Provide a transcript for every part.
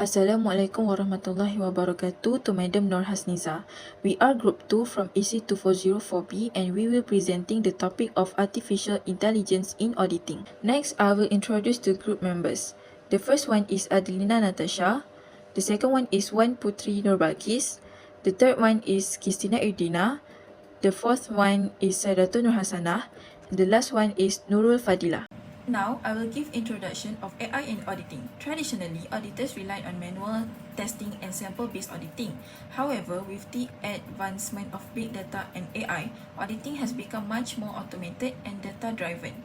Assalamualaikum warahmatullahi wabarakatuh to Madam Nur Hasniza. We are Group 2 from AC2404B and we will presenting the topic of Artificial Intelligence in Auditing. Next, I will introduce the group members. The first one is Adelina Natasha. The second one is Wan Putri Nurbalkis. The third one is Christina Erdina. The fourth one is Saidatu Nur Hasanah. And the last one is Nurul Fadila. Now, I will give introduction of AI in auditing. Traditionally, auditors relied on manual testing and sample-based auditing. However, with the advancement of big data and AI, auditing has become much more automated and data-driven.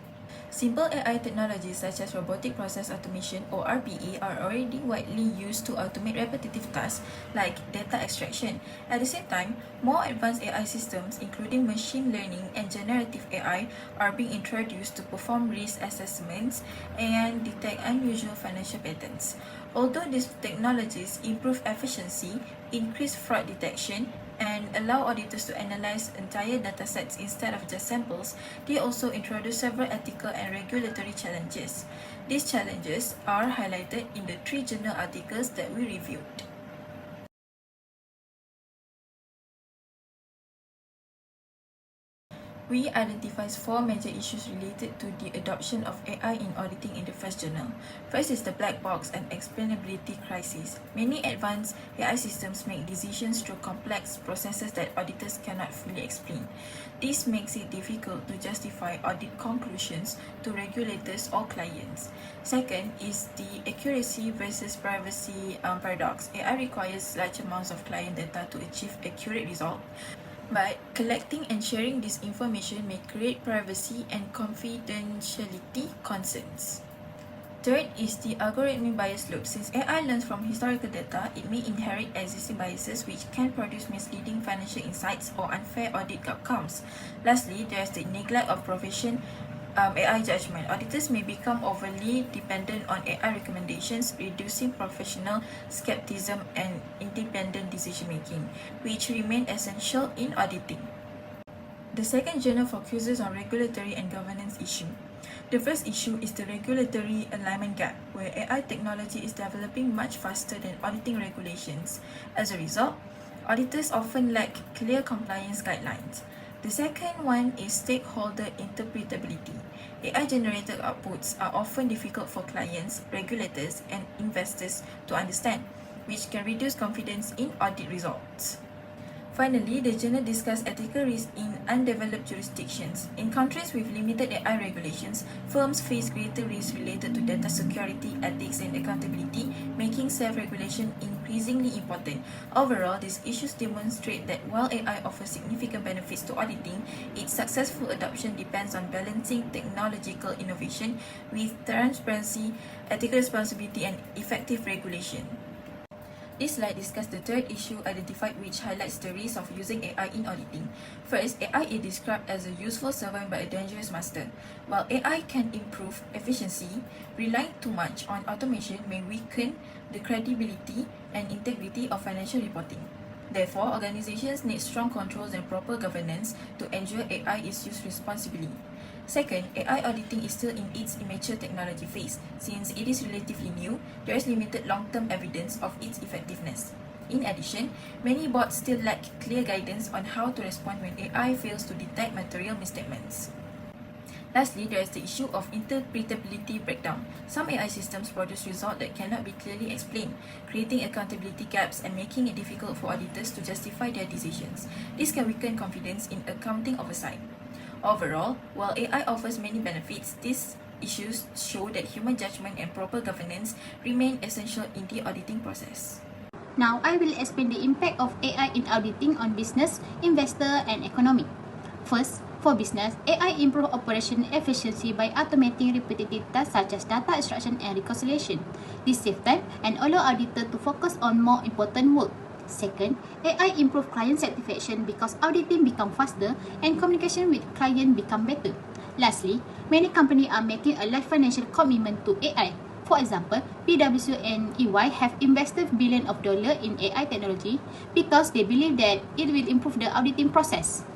Simple AI technologies such as robotic process automation or RPA are already widely used to automate repetitive tasks like data extraction. At the same time, more advanced AI systems, including machine learning and generative AI, are being introduced to perform risk assessments and detect unusual financial patterns. Although these technologies improve efficiency, increase fraud detection, and allow auditors to analyze entire datasets instead of just samples, they also introduce several ethical and regulatory challenges. These challenges are highlighted in the 3 journal articles that we reviewed. We identified 4 major issues related to the adoption of AI in auditing in the first journal. First is the black box and explainability crisis. Many advanced AI systems make decisions through complex processes that auditors cannot fully explain. This makes it difficult to justify audit conclusions to regulators or clients. Second is the accuracy versus privacy paradox. AI requires large amounts of client data to achieve accurate results. But collecting and sharing this information may create privacy and confidentiality concerns. Third is the algorithmic bias loop. Since AI learns from historical data, it may inherit existing biases which can produce misleading financial insights or unfair audit outcomes. Lastly, there is the neglect of profession AI judgment. Auditors may become overly dependent on AI recommendations, reducing professional skepticism and independent decision-making, which remain essential in auditing. The second journal focuses on regulatory and governance issues. The first issue is the regulatory alignment gap, where AI technology is developing much faster than auditing regulations. As a result, auditors often lack clear compliance guidelines. The second one is stakeholder interpretability. AI-generated outputs are often difficult for clients, regulators, and investors to understand, which can reduce confidence in audit results. Finally, the journal discussed ethical risks in undeveloped jurisdictions. In countries with limited AI regulations, firms face greater risks related to data security, ethics, and accountability, making self-regulation increasingly important. Overall, these issues demonstrate that while AI offers significant benefits to auditing, its successful adoption depends on balancing technological innovation with transparency, ethical responsibility, and effective regulation. This slide discusses the third issue identified, which highlights the risk of using AI in auditing. First, AI is described as a useful servant but a dangerous master. While AI can improve efficiency, relying too much on automation may weaken the credibility and integrity of financial reporting. Therefore, organizations need strong controls and proper governance to ensure AI is used responsibly. Second, AI auditing is still in its immature technology phase. Since it is relatively new, there is limited long-term evidence of its effectiveness. In addition, many boards still lack clear guidance on how to respond when AI fails to detect material misstatements. Lastly, there is the issue of interpretability breakdown. Some AI systems produce results that cannot be clearly explained, creating accountability gaps and making it difficult for auditors to justify their decisions. This can weaken confidence in accounting oversight. Overall, while AI offers many benefits, these issues show that human judgment and proper governance remain essential in the auditing process. Now, I will explain the impact of AI in auditing on business, investor, and economy. First, for business, AI improves operation efficiency by automating repetitive tasks such as data extraction and reconciliation. This saves time and allows auditors to focus on more important work. Second, AI improves client satisfaction because auditing becomes faster and communication with client become better. Lastly, many companies are making a large financial commitment to AI. For example, PwC and EY have invested billions of dollars in AI technology because they believe that it will improve the auditing process.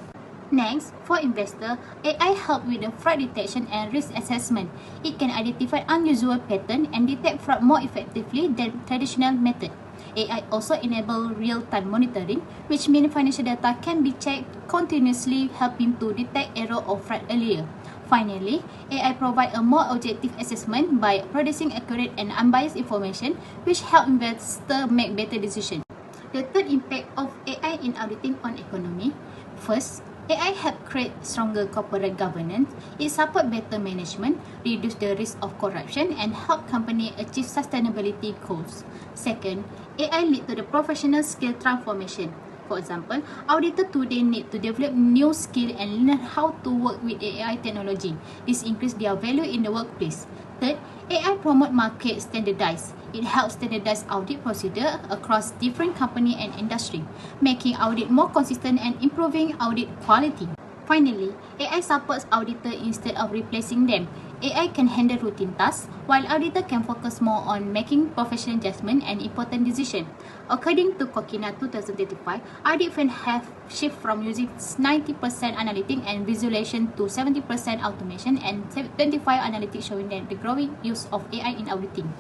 Next, for investor, AI help with the fraud detection and risk assessment. It can identify unusual pattern and detect fraud more effectively than traditional method. AI also enable real-time monitoring, which means financial data can be checked continuously, helping to detect error or fraud earlier. Finally, AI provide a more objective assessment by producing accurate and unbiased information, which help investors make better decisions. The third impact of AI in auditing on economy. First, AI help create stronger corporate governance. It support better management, reduce the risk of corruption, and help company achieve sustainability goals. Second, AI lead to the professional skill transformation. For example, auditors today need to develop new skill and learn how to work with AI technology. This increase their value in the workplace. Third, AI promote market standardize. It helps standardize audit procedure across different company and industry, making audit more consistent and improving audit quality. Finally, AI supports auditor instead of replacing them. AI can handle routine tasks, while auditor can focus more on making professional judgment and important decisions. According to Kokina 2035, audit firms have shift from using 90% analytic and visualization to 70% automation and 25 analytics, showing that the growing use of AI in auditing.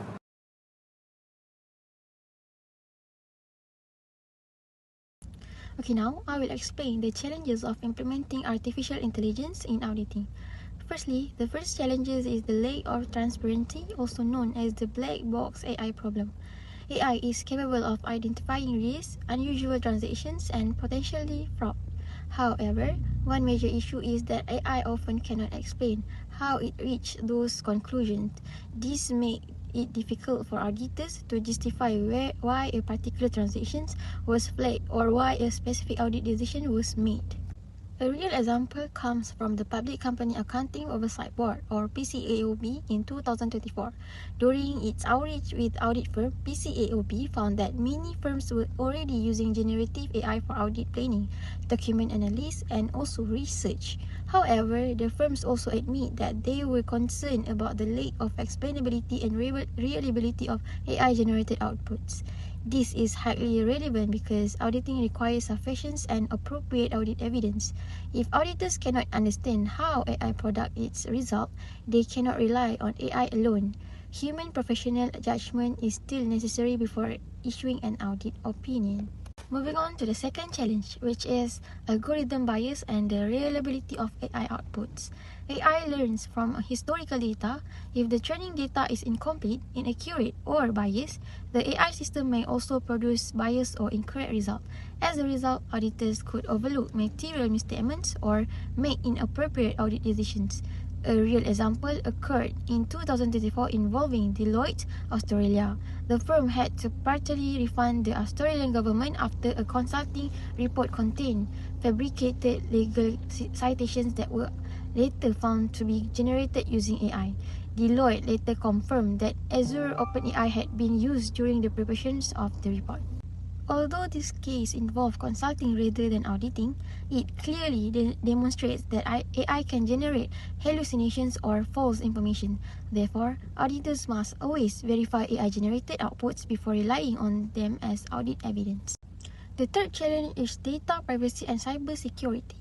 Okay, now I will explain the challenges of implementing artificial intelligence in auditing. Firstly, the first challenge is the lack of transparency, also known as the black box AI problem. AI is capable of identifying risks, unusual transactions, and potentially fraud. However, one major issue is that AI often cannot explain how it reached those conclusions. This makes it difficult for auditors to justify why a particular transaction was flagged or why a specific audit decision was made. A real example comes from the Public Company Accounting Oversight Board, or PCAOB, in 2024. During its outreach with audit firm, PCAOB found that many firms were already using generative AI for audit planning, document analysis, and also research. However, the firms also admit that they were concerned about the lack of explainability and reliability of AI-generated outputs. This is highly relevant because auditing requires sufficient and appropriate audit evidence. If auditors cannot understand how AI product its result, they cannot rely on AI alone. Human professional judgment is still necessary before issuing an audit opinion. Moving on to the second challenge, which is algorithm bias and the reliability of AI outputs. AI learns from historical data. If the training data is incomplete, inaccurate, or biased, the AI system may also produce biased or incorrect results. As a result, auditors could overlook material misstatements or make inappropriate audit decisions. A real example occurred in 2024 involving Deloitte, Australia. The firm had to partly refund the Australian government after a consulting report contained fabricated legal citations that were later found to be generated using AI. Deloitte later confirmed that Azure OpenAI had been used during the preparations of the report. Although this case involved consulting rather than auditing, it clearly demonstrates that AI can generate hallucinations or false information. Therefore, auditors must always verify AI-generated outputs before relying on them as audit evidence. The third challenge is data privacy and cybersecurity.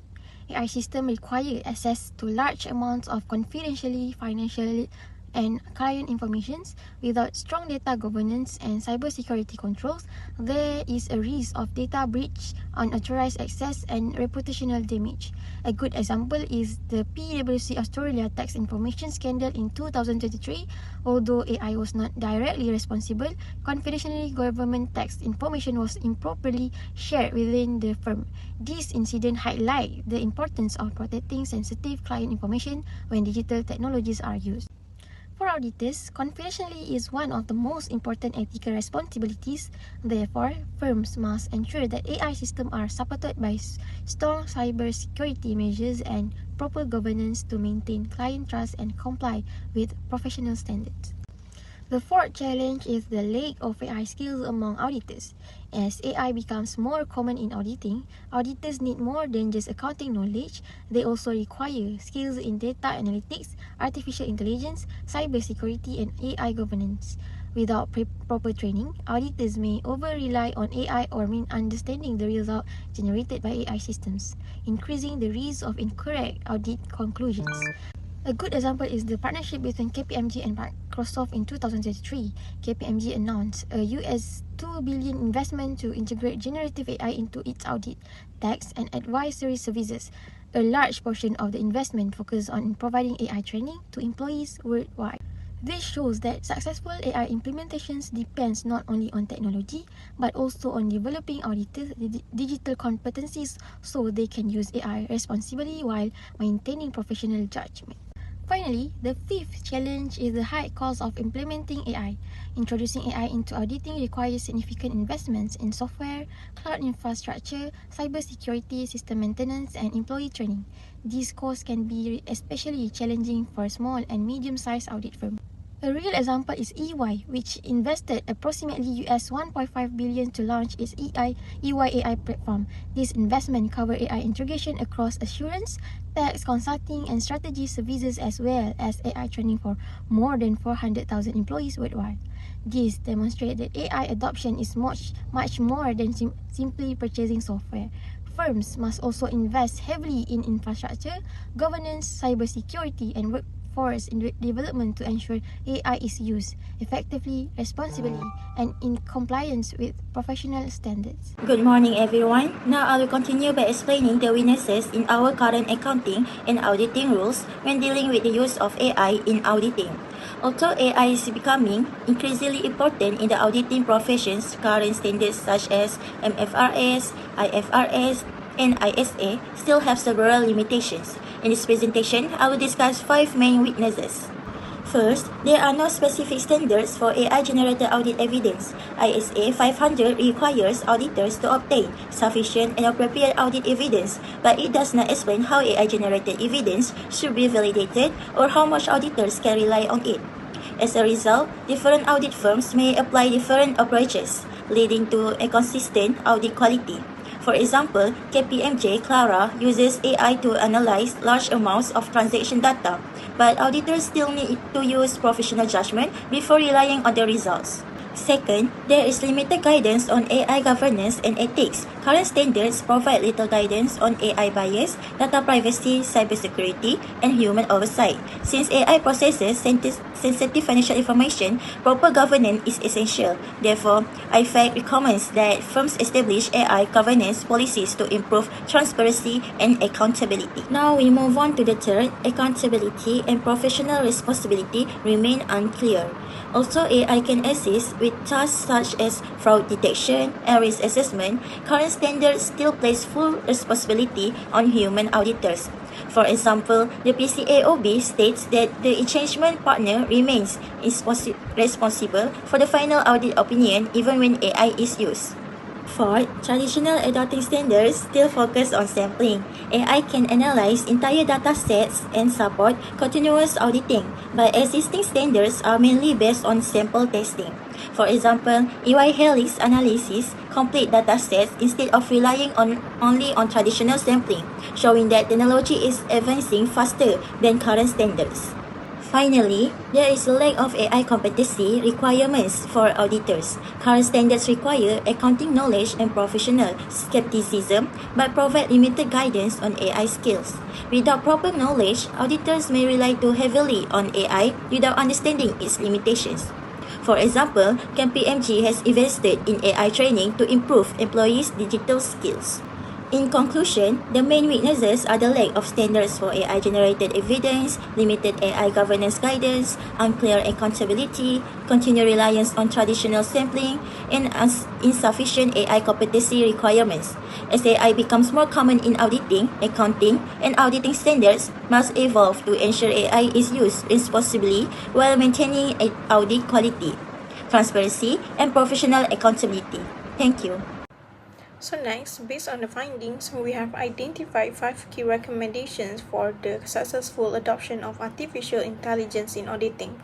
AI systems require access to large amounts of confidentially financial and client information. Without strong data governance and cybersecurity controls, there is a risk of data breach, unauthorized access, and reputational damage. A good example is the PwC Australia tax information scandal in 2023. Although AI was not directly responsible, confidentially government tax information was improperly shared within the firm. This incident highlights the importance of protecting sensitive client information when digital technologies are used. For auditors, confidentiality is one of the most important ethical responsibilities. Therefore, firms must ensure that AI systems are supported by strong cybersecurity measures and proper governance to maintain client trust and comply with professional standards. The fourth challenge is the lack of AI skills among auditors. As AI becomes more common in auditing, auditors need more than just accounting knowledge. They also require skills in data analytics, artificial intelligence, cybersecurity, and AI governance. Without proper training, auditors may over-rely on AI or misunderstanding the result generated by AI systems, increasing the risk of incorrect audit conclusions. A good example is the partnership between KPMG and Microsoft in 2023. KPMG announced a US $2 billion investment to integrate generative AI into its audit, tax, and advisory services. A large portion of the investment focused on providing AI training to employees worldwide. This shows that successful AI implementations depends not only on technology but also on developing auditors' digital competencies so they can use AI responsibly while maintaining professional judgment. Finally, the fifth challenge is the high cost of implementing AI. Introducing AI into auditing requires significant investments in software, cloud infrastructure, cybersecurity, system maintenance, and employee training. These costs can be especially challenging for small and medium-sized audit firms. A real example is EY, which invested approximately US $1.5 billion to launch its EY AI platform. This investment covered AI integration across assurance, tax, consulting, and strategy services as well as AI training for more than 400,000 employees worldwide. This demonstrates that AI adoption is much more than simply purchasing software. Firms must also invest heavily in infrastructure, governance, cybersecurity, and workforce development to ensure AI is used effectively, responsibly, and in compliance with professional standards. Good morning, everyone. Now I will continue by explaining the weaknesses in our current accounting and auditing rules when dealing with the use of AI in auditing. Although AI is becoming increasingly important in the auditing professions, current standards such as MFRS, IFRS, and ISA still have several limitations. In this presentation, I will discuss 5 main weaknesses. First, there are no specific standards for AI-generated audit evidence. ISA 500 requires auditors to obtain sufficient and appropriate audit evidence, but it does not explain how AI-generated evidence should be validated or how much auditors can rely on it. As a result, different audit firms may apply different approaches, leading to inconsistent audit quality. For example, KPMG Clara uses AI to analyze large amounts of transaction data, but auditors still need to use professional judgment before relying on the results. Second, there is limited guidance on AI governance and ethics. Current standards provide little guidance on AI bias, data privacy, cybersecurity, and human oversight. Since AI processes sensitive financial information, proper governance is essential. Therefore, IFAC recommends that firms establish AI governance policies to improve transparency and accountability. Now we move on to the third, accountability and professional responsibility remain unclear. Also, AI can assist with tasks such as fraud detection and risk assessment. Current standards still place full responsibility on human auditors. For example, the PCAOB states that the engagement partner remains responsible for the final audit opinion even when AI is used. Fourth, traditional auditing standards still focus on sampling. AI can analyze entire data sets and support continuous auditing, but existing standards are mainly based on sample testing. For example, EY Helix analysis complete data sets instead of relying only on traditional sampling, showing that technology is advancing faster than current standards. Finally, there is a lack of AI competency requirements for auditors. Current standards require accounting knowledge and professional skepticism, but provide limited guidance on AI skills. Without proper knowledge, auditors may rely too heavily on AI without understanding its limitations. For example, KPMG has invested in AI training to improve employees' digital skills. In conclusion, the main weaknesses are the lack of standards for AI-generated evidence, limited AI governance guidance, unclear accountability, continued reliance on traditional sampling, and insufficient AI competency requirements. As AI becomes more common in auditing, accounting, and auditing standards must evolve to ensure AI is used responsibly while maintaining audit quality, transparency, and professional accountability. Thank you. So next, based on the findings, we have identified 5 key recommendations for the successful adoption of artificial intelligence in auditing.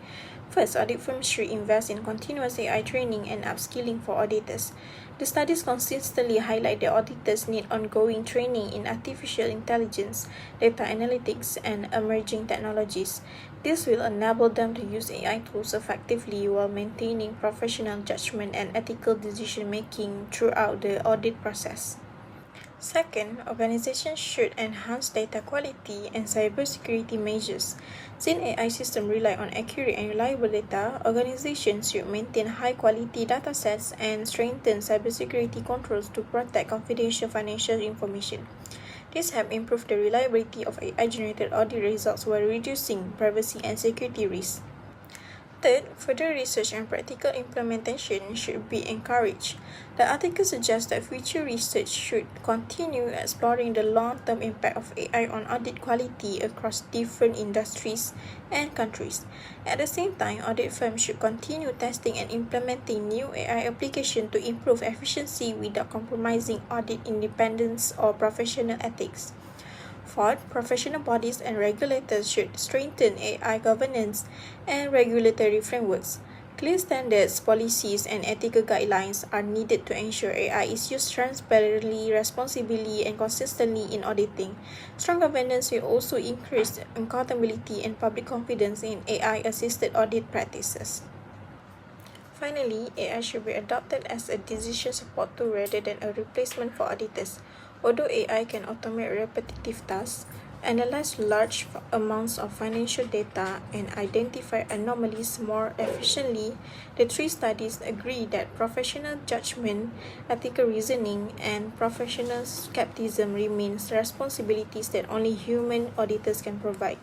First, audit firms should invest in continuous AI training and upskilling for auditors. The studies consistently highlight that auditors need ongoing training in artificial intelligence, data analytics, and emerging technologies. This will enable them to use AI tools effectively while maintaining professional judgment and ethical decision making throughout the audit process. Second, organizations should enhance data quality and cybersecurity measures. Since AI systems rely on accurate and reliable data, organizations should maintain high-quality datasets and strengthen cybersecurity controls to protect confidential financial information. This helps improve the reliability of AI-generated audit results while reducing privacy and security risks. Third, further research and practical implementation should be encouraged. The article suggests that future research should continue exploring the long-term impact of AI on audit quality across different industries and countries. At the same time, audit firms should continue testing and implementing new AI applications to improve efficiency without compromising audit independence or professional ethics. Fourth, professional bodies and regulators should strengthen AI governance and regulatory frameworks. Clear standards, policies, and ethical guidelines are needed to ensure AI is used transparently, responsibly, and consistently in auditing. Strong governance will also increase accountability and public confidence in AI-assisted audit practices. Finally, AI should be adopted as a decision support tool rather than a replacement for auditors. Although AI can automate repetitive tasks, analyze large amounts of financial data, and identify anomalies more efficiently, the three studies agree that professional judgment, ethical reasoning, and professional skepticism remains responsibilities that only human auditors can provide.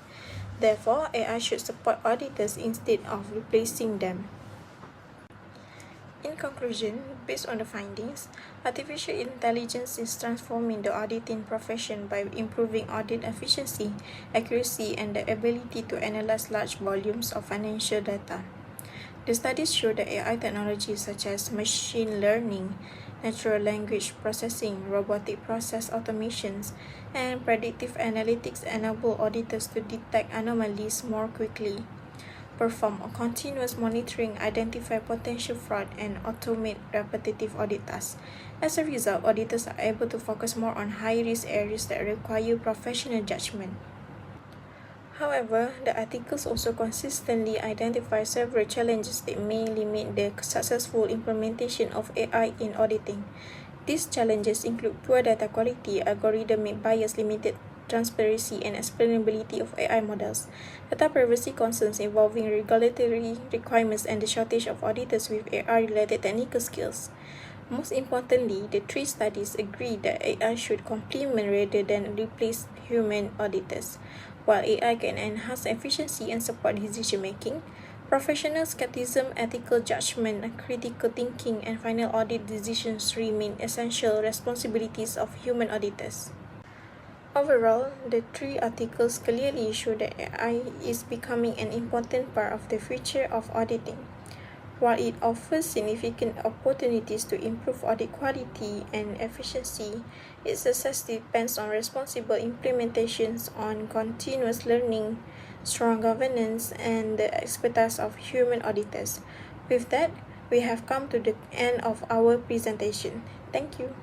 Therefore, AI should support auditors instead of replacing them. In conclusion, based on the findings, artificial intelligence is transforming the auditing profession by improving audit efficiency, accuracy, and the ability to analyze large volumes of financial data. The studies show that AI technologies such as machine learning, natural language processing, robotic process automations, and predictive analytics enable auditors to detect anomalies more quickly, perform continuous monitoring, identify potential fraud, and automate repetitive audit tasks. As a result, auditors are able to focus more on high-risk areas that require professional judgment. However, the articles also consistently identify several challenges that may limit the successful implementation of AI in auditing. These challenges include poor data quality, algorithmic bias, limited transparency and explainability of AI models, data privacy concerns involving regulatory requirements, and the shortage of auditors with AI-related technical skills. Most importantly, the three studies agree that AI should complement rather than replace human auditors. While AI can enhance efficiency and support decision-making, professional skepticism, ethical judgment, critical thinking, and final audit decisions remain essential responsibilities of human auditors. Overall, the three articles clearly show that AI is becoming an important part of the future of auditing. While it offers significant opportunities to improve audit quality and efficiency, its success depends on responsible implementations, on continuous learning, strong governance, and the expertise of human auditors. With that, we have come to the end of our presentation. Thank you.